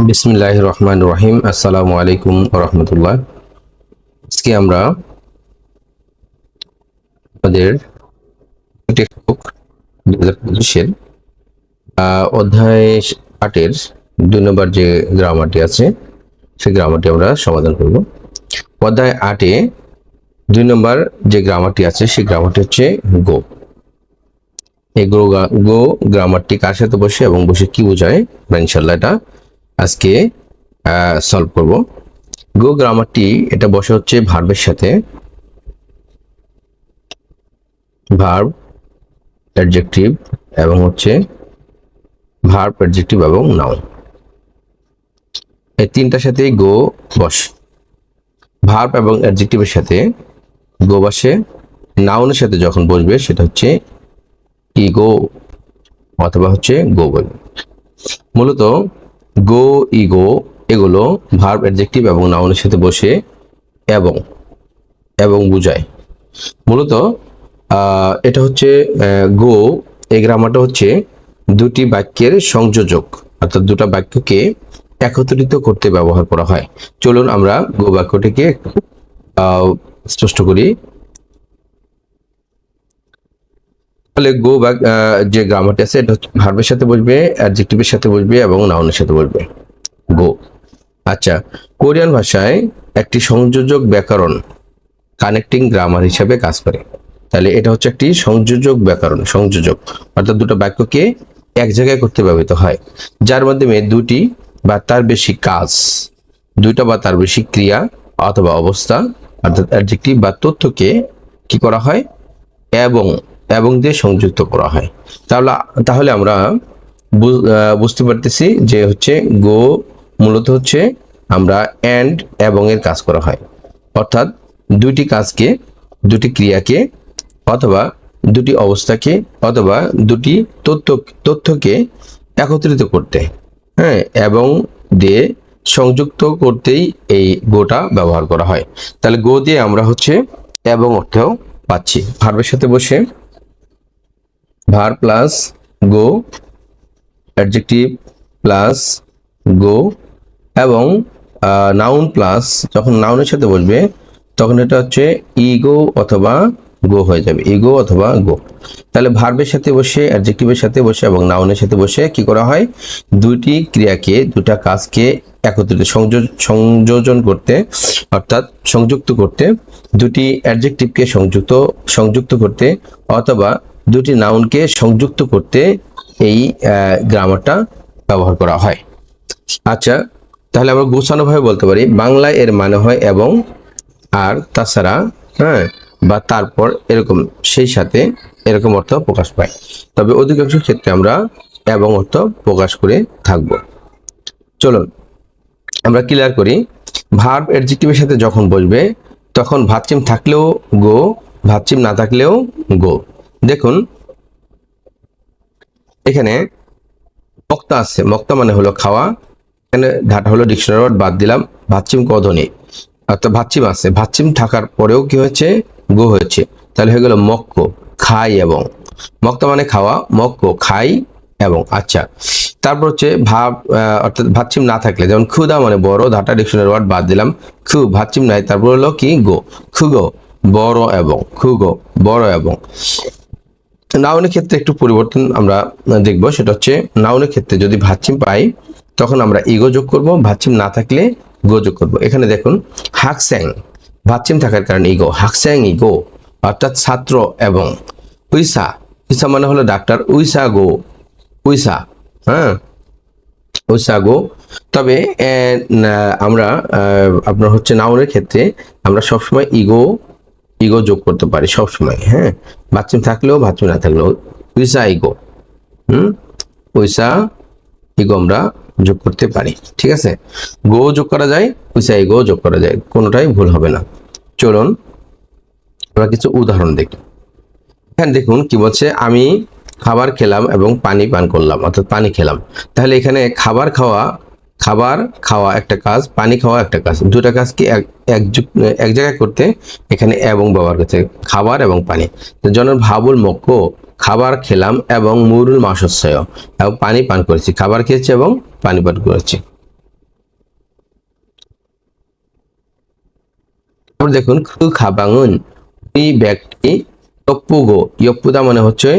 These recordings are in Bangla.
বিসমিল্লাহির রহমানির রহিম। আসসালামু আলাইকুম ওয়া রাহমাতুল্লাহ। আজকে আমরা আমাদের টেক্সটবুক 2025-এর অধ্যায় 8-এর 2 নম্বর যে গ্রামারটি আছে সেই গ্রামারটি আমরা সমাধান করব। অধ্যায় 8-এ 2 নম্বর যে গ্রামারটি আছে সেই গ্রামারটি হচ্ছে গো। এই গো গ্রামারটি কার সাথে বসে এবং বসে কি বোঝায় আমরা ইনশাআল্লাহ এটা আজকে সলভ করব। গো গ্রামারটি এটা বসে হচ্ছে ভার্বের সাথে, ভার্ব, অ্যাডজেক্টিভ এবং হচ্ছে ভার্ব, অ্যাডজেক্টিভ এবং নাউন, এই তিনটার সাথে গো বসে। ভার্ব এবং অ্যাডজেক্টিভের সাথে গো বসে, নাউনের সাথে যখন বসবে সেটা হচ্ছে ইগো অথবা হচ্ছে গো বলবে। মূলত গো, ইগো এগুলো ভার্ব, অ্যাডজেক্টিভ এবং নাউনের সাথে বসে এবং এবং বোঝায়। মূলত এটা হচ্ছে গো, এই গ্রামারটা হচ্ছে দুটি বাক্যের সংযোজক, অর্থাৎ দুটো বাক্যকে একত্রিত করতে ব্যবহার করা হয়। চলুন আমরা গো বাক্যটিকে স্পষ্ট করি। তাহলে গো যে গ্রামারটি আছে এটা হচ্ছে ভার্বের সাথে বসবে, অ্যাডজেক্টিভের সাথে বসবে এবং নাউনের সাথে বসবে। গো। আচ্ছা, কোরিয়ান ভাষায় একটি সংযোজক ব্যাকরণ, কানেক্টিং গ্রামার হিসাবে কাজ করে। তাহলে এটা হচ্ছে একটি সংযোজক ব্যাকরণ, সংযোজক অর্থাৎ দুটো বাক্যকে এক জায়গায় করতে ব্যবহৃত হয়, যার মাধ্যমে দুটি বা তার বেশি কাজ, দুইটা বা তার বেশি ক্রিয়া অথবা অবস্থা অর্থাৎ অ্যাডজেক্টিভ বা তথ্যকে কি করা হয় এবং এবং দিয়ে সংযুক্ত করা হয়। তাহলে আমরা বুঝতে পারতেছি যে হচ্ছে গো মূলত হচ্ছে আমরা এন্ড এবং এর কাজ করা হয়, অর্থাৎ দুটি কাজকে, দুটি ক্রিয়াকে অথবা দুটি অবস্থাকে অথবা দুটি তথ্যকে একত্রিত করতে, হ্যাঁ, এবং দিয়ে সংযুক্ত করতেই এই গোটা ব্যবহার করা হয়। তাহলে গো দিয়ে আমরা হচ্ছে এবং অর্থেও পাচ্ছি। ভার্বের সাথে বসে ভার্ব প্লাস গো, অ্যাডজেক্টিভ প্লাস গো এবং নাউন প্লাস, যখন নাউনের সাথে বসবে তখন এটা হচ্ছে ইগো অথবা গো হয়ে যাবে, ইগো অথবা গো। তাহলে ভার্বের সাথে বসে, অ্যাডজেক্টিভের সাথে বসে এবং নাউনের সাথে বসে কি করা হয়, দুইটি ক্রিয়াকে, দুটা কাজকে একত্রিত সংযোজন করতে অর্থাৎ সংযুক্ত করতে, দুটি অ্যাডজেক্টিভকে সংযুক্ত করতে অথবা দুটি নাউনকে সংযুক্ত করতে এই গ্রামারটা ব্যবহার করা হয়। আচ্ছা, তাহলে আমরা গোছানোভাবে বলতে পারি বাংলায় এর মানে হয় এবং, আর, তাছাড়া, হ্যাঁ, বা তারপর, এরকম, সেই সাথে, এরকম অর্থ প্রকাশ পায়। তবে অধিকাংশ ক্ষেত্রে আমরা এবং অর্থ প্রকাশ করে থাকব। চলুন আমরা ক্লিয়ার করি। ভার্ব অ্যাডজেক্টিভের সাথে যখন বসবে তখন ভাবচিম থাকলেও গো, ভাবচিম না থাকলেও গো। দেখুন এখানে মক্তা আছে, মক্তা মানে হলো খাওয়া, এখানে ঢাটা হলো ডিকশনারি ওয়ার্ড, বাদ দিলাম ভাবচিম কধনী, অর্থাৎ ভাবচিম আছে, ভাবচিম থাকার পরেও কি হয়েছে, গো হয়েছে। তাহলে হয়ে গেল মক্ক, খাই এবং। মক্তা মানে খাওয়া, মক্ক খাই এবং। আচ্ছা, তারপর হচ্ছে ভাব, অর্থাৎ ভাবচিম না থাকলে যেমন ক্ষুদা মানে বড়, ঢাটা ডিকশনারি ওয়ার্ড, বাদ দিলাম খু, ভাবচিম নাই, তারপর হলো কি গো, খুগো বড় এবং, খুগো বড় এবং। নাউনের ক্ষেত্রে একটু পরিবর্তন আমরা দেখব, সেটা হচ্ছে নাউনের ক্ষেত্রে যদি ভাবচিম পাই তখন আমরা ইগো যোগ করব, ভাবচিম না থাকলে গো যোগ করব। এখানে দেখুন হাকস্যাং, ভাবচিম থাকার কারণে ইগো, হাকস্যাং ইগো অর্থাৎ ছাত্র এবং। উইসা, উইসা মানে হলো ডাক্তার, উইসা গো, উইসা, হ্যাঁ, উইসা গো। তবে আমরা আপনার হচ্ছে নাউনের ক্ষেত্রে আমরা সবসময় ইগো যোগ করতে পারি সবসময়, হ্যাঁ, ভাবচিম থাকলেও ভাবচিম না থাকলেও। উইসা ইগো, উইসা ইগো আমরা যোগ করতে পারি, ঠিক আছে। গো যোগ করা যায়, উইসা ইগো যোগ করা যায়, কোনোটাই ভুল হবে না। চলুন আমরা কিছু উদাহরণ দেখি। এখানে দেখুন কি বলছে, আমি খাবার খেলাম এবং পানি পান করলাম, অর্থাৎ পানি খেলাম। তাহলে এখানে খাবার খাওয়া একটা কাজ, পানি খাওয়া একটা কাজ, দুটা কাজকে এক জায়গায় করতে এখানে এবং ব্যবহার করছে, খাবার এবং পানি। জন ভাবুল মক্ক, খাবার খেলাম এবং মুরুল মাসস্যয় এবং পানি পান করেছি, খাবার খেয়েছি এবং পানি পান করেছি। তারপর দেখুন খু খাবাঙুন ওই ব্যক্তি ইয়প্পুগো ইয়প্পুদা মানে হচ্ছে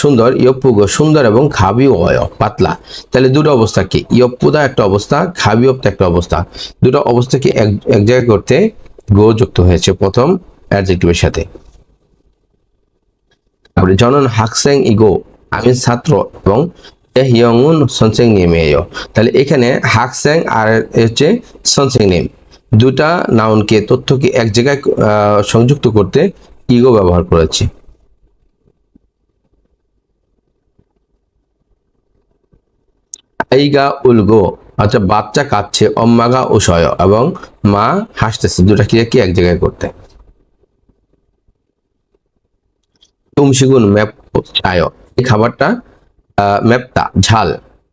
সুন্দর, ইয়প্পুগো সুন্দর এবং খাবি অয় পাতলা। তাহলে দুটো অবস্থা কি, ইয়প্পুদা একটা অবস্থা, খাবি অপ্তা একটা অবস্থা। দুটো অবস্থাকে এক এক জায়গায় করতে গো যুক্ত হয়েছে প্রথম অ্যাডজেক্টিভের সাথে। তারপরে জনন হাকসেং ইগো আমি ছাত্র এবং হিয়ংউন সনসেং নেমেয়। তাহলে এখানে হাকসেং আর হচ্ছে সনসেং নেম দুটা নাউনকে তথ্যকে এক জায়গায় সংযুক্ত করতে ইগো ব্যবহার করেছে। আইগা উলগো অর্থাৎ বাচ্চা কাঁদছে, অম্মাগা উষয় এবং মা হাসতেছে, দুটা ক্রিয়াকে এক জায়গায় করতে। তুমসিগুন ম্যাপ চায় এই খাবারটা ম্যাপটা ঝাল,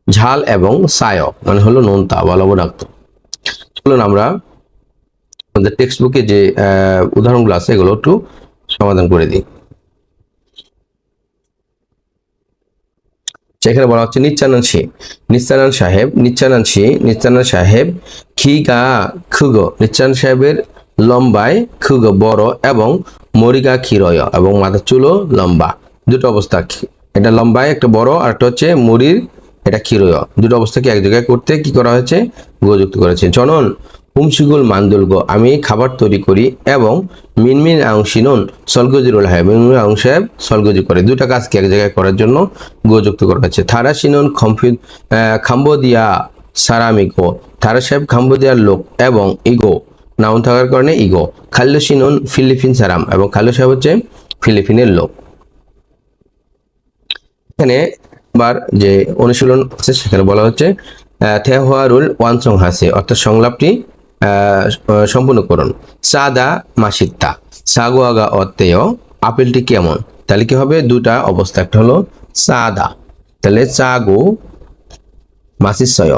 ঝাল এবং সায় মানে হলো নোনতা বা লবণাক্ত। চলুন আমরা আমাদের টেক্সট বুকে যে উদাহরণগুলো আছে এগুলো একটু সমাধান করে দিই। সেখানে বলা হচ্ছে নিচ্চানন সাহেব খিগা খুগো নিচ্চানন সাহেবের লম্বায় খুগো বড় এবং মরিগা ক্ষীরয় এবং মাথার চুলও লম্বা। দুটো অবস্থা, এটা লম্বায় একটা বড় আর একটা হচ্ছে মরির এটা ক্ষীরয়, দুটো অবস্থাকে এক জায়গায় করতে কি করা হয়েছে, গোযুক্ত করেছে। জনন হুমসিগুল মান্দুলগ আমি খাবার তৈরি করি এবং মিনমিন আংশিনুন সলগজিরুল হয় মিনমিন আং সাহেব সলগজি করে, দুটা কাজকে এক জায়গায় করার জন্য গোযুক্ত করা হয়েছে। থারাসিনুন খাম্বোদিয়া সারামিগো থারা সাহেব খাম্বোদিয়ার লোক এবং ইগো নাউন থাকার কারণে ইগো। খাল্লুসিনুন ফিলিপিন সারাম এবং খাল্লু সাহেব হচ্ছে ফিলিপিনের লোক। এখানে বার যে অনুশীলন আছে সেখানে বলা হচ্ছে থেহুয়ারুল ওয়ানসং হাসে অর্থাৎ সংলাপটি সম্পূর্ণ করুন। সাদা মাসিত্তা সাগুয়াগা অতেয় আপেলটি কেমন, তাহলে কি হবে, দুটা অবস্থা, একটা হলো সাদা তাহলে চাগো মাসিসয়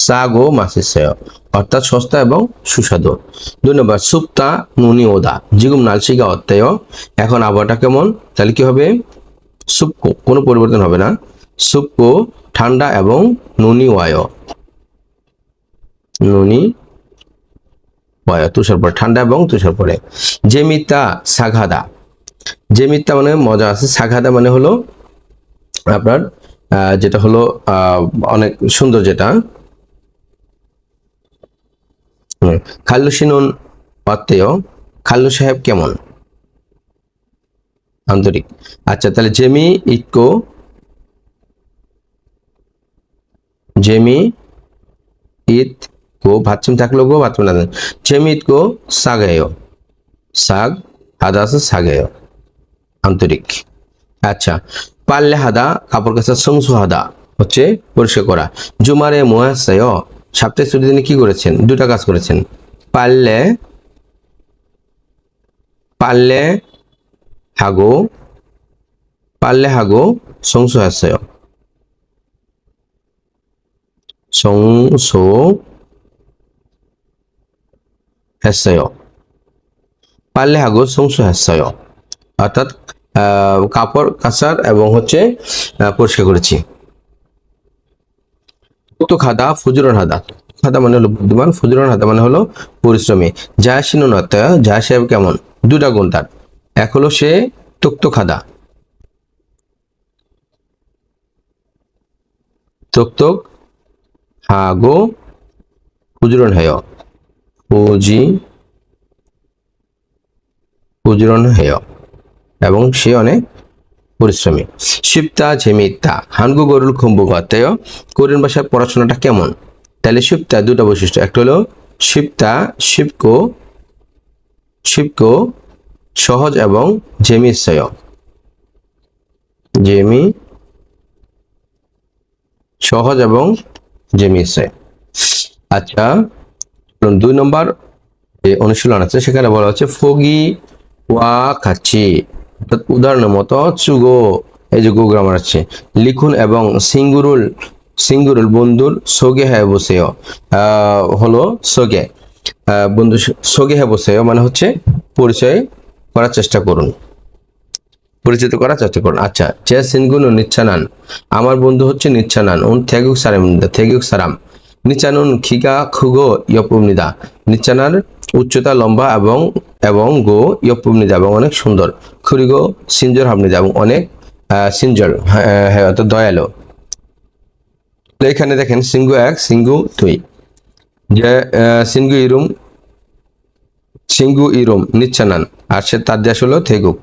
সাগো মাসিসয় অর্থাৎ সস্তা এবং সুস্বাদু। 2 নম্বর সুপ্তা নুনি ওদা জিগুম নালসিগা অত্যায় এখন আবহাওয়াটা কেমন, তাহলে কি হবে, সুপকো কোনো পরিবর্তন হবে না, সুপকো ঠান্ডা এবং নুনি ওয়ায় তুষার পরে, ঠান্ডা এবং তুষার পরে। জেমিতা সাঘাদা জেমিতা মানে মজা আছে, সাঘাদা মানে হলো আপনার যেটা হলো অনেক সুন্দর যেটা। খাল্লু সিনুন অত্তেয় খাল্লু সাহেব কেমন, আন্তরিক। আচ্ছা তাহলে জেমি ইত কো ভাতচিম থাকলো গো ভাতচিম না জেমি ইত কো সাগেয় সাগ হাদা আছে সাগেয় আন্তরিক। আচ্ছা পাল্লে হাদা কাপড় কাচা সংসু হাদা হচ্ছে পরিষ্কার করা। জুমারে মুহাসায় সপ্তাহে ছুটির দিনে কি করেছেন, দুটা কাজ করেছেন। পাল্লে হাগো সংসু হাসায় পাল্লে হাগো সংসু হাসায় অর্থাৎ কাপড় কাচার এবং হচ্ছে পরিষ্কার করেছি। খাদা ফুজুরন হাদা খাদা মানে হলো বুদ্ধিমান, ফুজুরন হাদা মানে হলো পরিশ্রমী। জায়াসিন জায়া সাহেব কেমন, দুটা গুণ তার, এক হলো সে তুক্ত খাদা তুক হাগো ফুজুরন হেয় ফুজুরন হেয় এবং সে অনেক পরিশ্রমী। শিপ্তা ঝেমিতা হানগু গরুল খুম্বু গাতেয় কোরিয়ান ভাষার পড়াশোনাটা কেমন, তাহলে শিপ্তা দুটা বৈশিষ্ট্য, একটা হলো শিপ্তা শিবকো সহজ এবং জেমিসয় সহজ এবং জেমিসয়। আচ্ছা 2 নম্বর যে অনুশীলন আছে সেখানে বলা হচ্ছে ফগি ওয়া খাচ্ছি উদাহরণের মতো চুগো এই যে গো গ্রামার আছে লিখুন এবং সিঙ্গুরুল বন্ধুর সোগে হ্যাঁ বসেও হলো সোগে বন্ধু সোগে হ্যাঁ বসেও মানে হচ্ছে পরিচয় করার চেষ্টা করুন, পরিচিত করার চেষ্টা করুন। আচ্ছা যে সিনগুন নিচ্ছানান আমার বন্ধু হচ্ছে নিচ্ছানান উন থেগুক সারাম নিচানুন খিগা খুগো ইয়পুমনিদা, নিচানার উচ্চতা লম্বা এবং এবং গো ইয়পুমনিদা এবং অনেক সুন্দর, খুরিগো সিনজর হামনিদা এবং অনেক সিনজর হ্যাঁ অত দয়ালু। তো এখানে দেখেন সিঙ্গু এক সিঙ্গু দুই, যে সিঙ্গু ইরুম নিচ্ছানান, আর সে তার দেশ হলো থেগুক।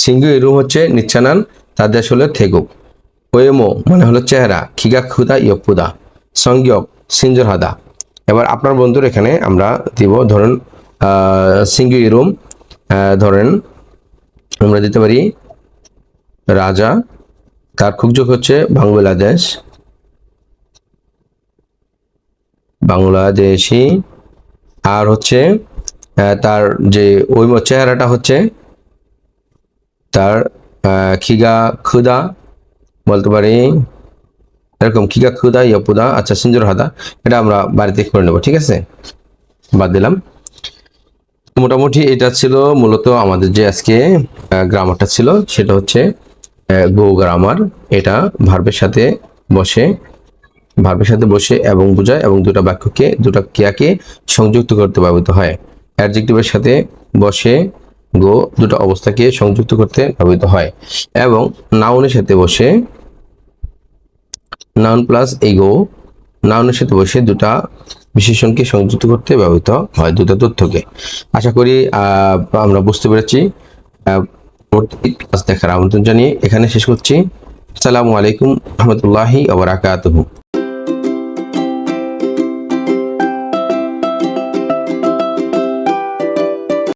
সিঙ্গু ইরুম হচ্ছে নিচ্ছানান, তার দেশ হলো থেগুক। ওয়েমো মানে হলো চেহারা, খিগা খুদা ইয়পুদা, সংজ্ঞক সিঞ্জর হাদা। এবার আপনার বন্ধুর এখানে আমরা দিব, ধরুন সিঙ্গু ইরুম, ধরেন আমরা দিতে পারি রাজা, তার খুঁজক হচ্ছে বাংলাদেশ, বাংলাদেশি, আর হচ্ছে তার যে ওই চেহারাটা হচ্ছে তার খিগা খুদা, বলতে পারি এরকম খিগা খুদা ইয়াপুদা। আচ্ছা সিঞ্জর হাদা, এটা আমরা বাড়িতে করে নেব, ঠিক আছে, বাদ দিলাম। মোটামুটি এটা ছিল মূলত আমাদের যে আজকে গ্রামারটা ছিল, সেটা হচ্ছে গো গ্রামার। এটা ভার্বের সাথে বসে, এবং বোঝায় এবং দুটো বাক্যকে, দুটো ক্রিয়াকে সংযুক্ত করতে ব্যবহৃত হয়। অ্যাডজেক্টিভের সাথে বসে গো দুটো অবস্থাকে সংযুক্ত করতে ব্যবহৃত হয়, এবং নাউনের সাথে বসে নাউন প্লাস এগো, নাউনের সাথে বসে দুটা বিশেষণকে সংযুক্ত করতে ব্যবহৃত হয়, দুটো তথ্যকে। আশা করি আমরা বুঝতে পেরেছি। পরবর্তী ক্লাস দেখার আমন্ত্রণ জানিয়ে এখানে শেষ করছি। আসসালামু আলাইকুম রহমতুল্লাহি ওয়া বারাকাতুহু।